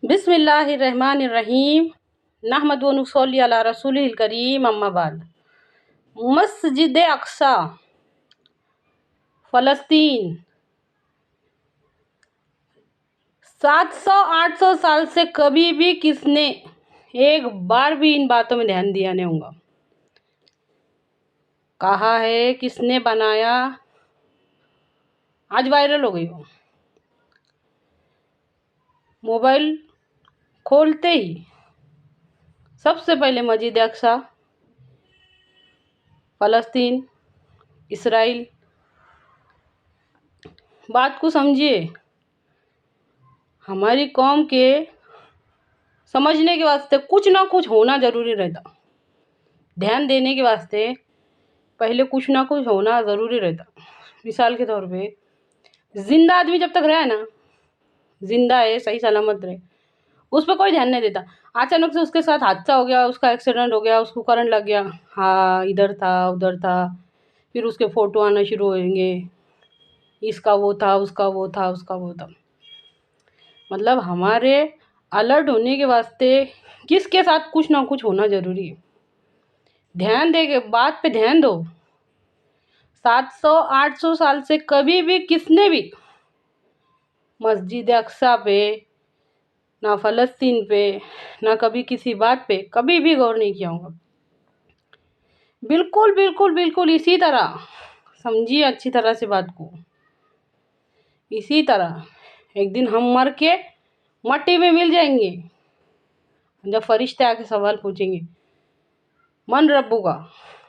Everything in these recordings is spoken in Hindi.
बिस्मिल्लाहिर्रहमानिर्रहीम। नहमदु व नुसल्ली अला रसूलिल करीम, अम्मा बाद। मस्जिद अक्सा फ़लस्तीन 700-800 साल से कभी भी किसने एक बार भी इन बातों में ध्यान दिया नहीं होगा। कहा है किसने बनाया, आज वायरल हो गई हो। मोबाइल खोलते ही सबसे पहले मस्जिद अक्सा, फ़लस्तीन, इसराइल। बात को समझिए। हमारी कौम के समझने के वास्ते कुछ ना कुछ होना ज़रूरी रहता। ध्यान देने के वास्ते पहले कुछ ना कुछ होना ज़रूरी रहता। मिसाल के तौर पे जिंदा आदमी जब तक रहे ना, जिंदा है, सही सलामत रहे, उस पर कोई ध्यान नहीं देता। अचानक से उसके साथ हादसा हो गया, उसका एक्सीडेंट हो गया, उसको करंट लग गया, हाँ इधर था उधर था, फिर उसके फ़ोटो आना शुरू होंगे, इसका वो था, उसका वो था, उसका वो था। मतलब हमारे अलर्ट होने के वास्ते किसके साथ कुछ ना कुछ होना ज़रूरी है। ध्यान दे के बात पे ध्यान दो। 700-800 साल से कभी भी किसने भी मस्जिद अक्सा पे, ना फ़लस्तीन पे, ना कभी किसी बात पे कभी भी गौर नहीं किया होगा। बिल्कुल बिल्कुल बिल्कुल इसी तरह समझिए अच्छी तरह से बात को। इसी तरह एक दिन हम मर के मट्टी में मिल जाएंगे। जब फरिश्ते आके सवाल पूछेंगे, मन रब्बू का,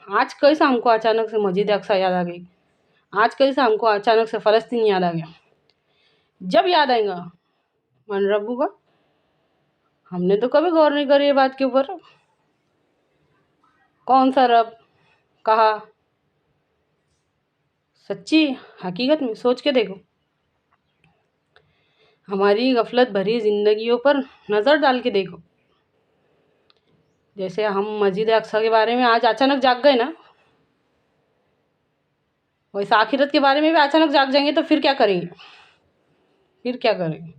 आज कैसे हमको अचानक से मस्जिद अक्सा याद आ गई, आज कैसे हमको अचानक से फ़लस्तीन याद आ गया। जब याद आएगा मन रब्बू का, हमने तो कभी गौर नहीं करी ये बात के ऊपर। कौन सा रब, कहा, सच्ची हकीकत में सोच के देखो। हमारी गफलत भरी जिंदगियों पर नज़र डाल के देखो। जैसे हम मस्जिद अक्सा के बारे में आज अचानक जाग गए ना, वैसे आखिरत के बारे में भी अचानक जाग जाएंगे तो फिर क्या करेंगे, फिर क्या करेंगे।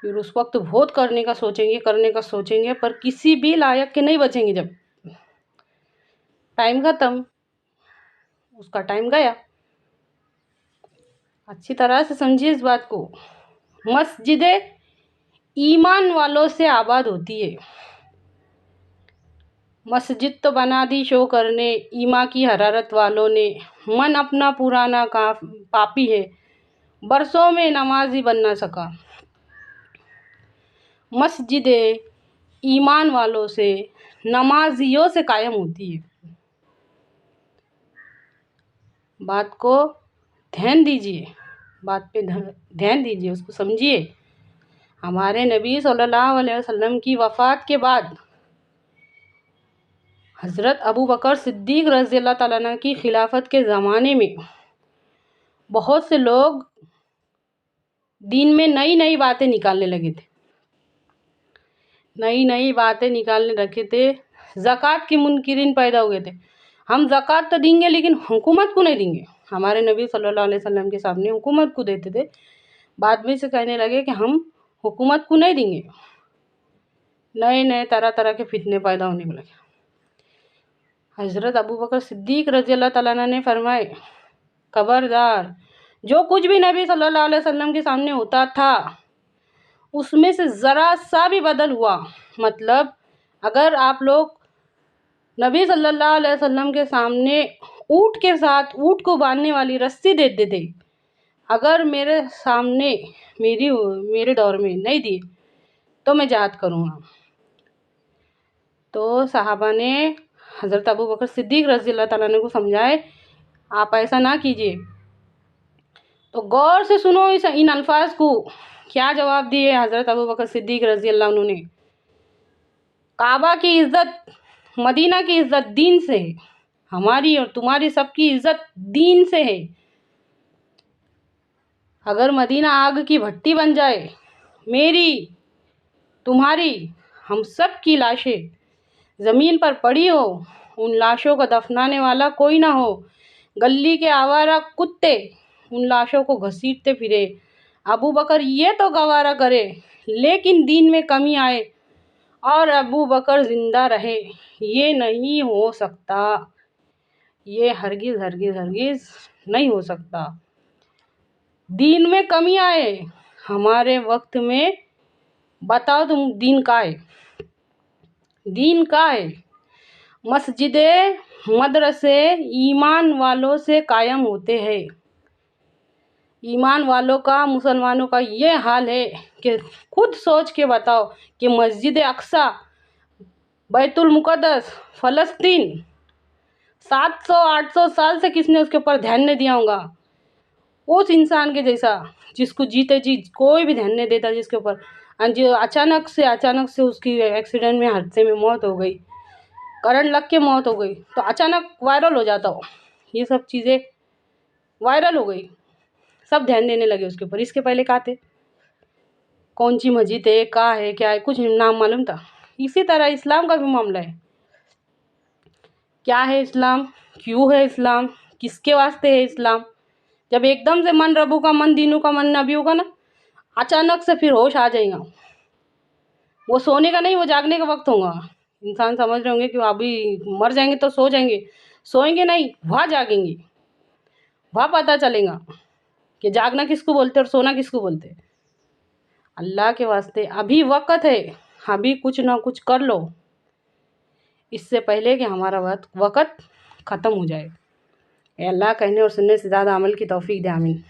फिर उस वक्त बहुत करने का सोचेंगे पर किसी भी लायक के नहीं बचेंगे। जब टाइम ख़त्म, उसका टाइम गया। अच्छी तरह से समझिए इस बात को। मस्जिदें ईमान वालों से आबाद होती है। मस्जिद तो बना दी शो करने, ईमान की हरारत वालों ने। मन अपना पुराना का पापी है, बरसों में नमाजी बन ना सका। मस्जिदें ईमान वालों से, नमाजियों से कायम होती है। बात को ध्यान दीजिए, बात पे ध्यान दीजिए, उसको समझिए। हमारे नबी सल्लल्लाहु अलैहि वसल्लम की वफ़ात के बाद हज़रत अबू बकर सिद्दीक़ रज़ियल्लाहु ताला अन्हु की खिलाफत के ज़माने में बहुत से लोग दीन में नई नई बातें निकालने लगे थे, नई नई बातें निकालने रखे थे। ज़कात के मुनकिरीन पैदा हुए थे। हम ज़कात तो देंगे लेकिन हुकूमत को नहीं देंगे। हमारे नबी सल्लल्लाहु अलैहि वसल्लम के सामने हुकूमत को देते थे। बाद में से कहने लगे कि हम हुकूमत को नहीं देंगे। नए नए तरह तरह के फितने पैदा होने लगे। हज़रत अबू बकर सिद्दीक़ रज़ियल्लाहु ताला अन्हु ने फरमाए, खबरदार, जो कुछ भी नबी सल्लल्लाहु अलैहि वसल्लम के सामने होता था उसमें से ज़रा सा भी बदल हुआ, मतलब अगर आप लोग नबी सल्लल्लाहु अलैहि वसल्लम के सामने ऊँट के साथ ऊँट को बांधने वाली रस्सी देते थे, अगर मेरे सामने मेरे दौर में नहीं दिए तो मैं जिहाद करूँगा। तो सहाबा ने हज़रत अबू बकर सिद्दीक़ रज़ियल्लाहु ताला अन्हु को समझाए, आप ऐसा ना कीजिए। तो गौर से सुनो इन अल्फाज को। क्या जवाब दिए हज़रत अबू बकर सिद्दीक़ रज़ियल्लाहु अन्हु ने? काबा की इज़्ज़त, मदीना की इज़्ज़त दीन से है। हमारी और तुम्हारी सबकी इज़्ज़त दीन से है। अगर मदीना आग की भट्टी बन जाए, मेरी, तुम्हारी, हम सब की लाशें ज़मीन पर पड़ी हो, उन लाशों को दफनाने वाला कोई ना हो, गली के आवारा कुत्ते उन लाशों को घसीटते फिरे, अबू बकर ये तो गवारा करे लेकिन दीन में कमी आए और अबू बकर ज़िंदा रहे, ये नहीं हो सकता, ये हरगिज़ हरगिज़ हरगिज़ नहीं हो सकता। दीन में कमी आए हमारे वक्त में, बताओ तुम दीन का है? दीन का है? मस्जिदें मदरसे ईमान वालों से कायम होते हैं। ईमान वालों का, मुसलमानों का ये हाल है कि खुद सोच के बताओ कि मस्जिद अक्सा, बैतुल मुक़द्दस, फ़लस्तीन 700-800 साल से किसने उसके ऊपर ध्यान नहीं दिया होगा? उस इंसान के जैसा जिसको जीते जी कोई भी ध्यान नहीं देता, जिसके ऊपर जो अचानक से उसकी एक्सीडेंट में, हादसे में मौत हो गई, करंट लग के मौत हो गई, तो अचानक वायरल हो जाता हो। ये सब चीज़ें वायरल हो गई, सब ध्यान देने लगे उसके ऊपर। इसके पहले कहाँ थे? कौन सी मस्जिद है, कहाँ है, क्या है, कुछ नाम मालूम था? इसी तरह इस्लाम का भी मामला है। क्या है इस्लाम? क्यों है इस्लाम? किसके वास्ते है इस्लाम? जब एकदम से मन रबू का, मन दीनों का, मन नबियों का ना, अचानक से फिर होश आ जाएगा। वो सोने का नहीं, वो जागने का वक्त होगा। इंसान समझ रहे होंगे कि अभी मर जाएंगे तो सो जाएंगे, सोएंगे नहीं, वहाँ जागेंगे, वहाँ पता चलेगा कि जागना किसको बोलते और सोना किसको बोलते। अल्लाह के वास्ते अभी वक्त है, अभी कुछ ना कुछ कर लो, इससे पहले कि हमारा वक्त ख़त्म हो जाए। अल्लाह कहने और सुनने से ज़्यादा अमल की तौफीक दे। आमीन।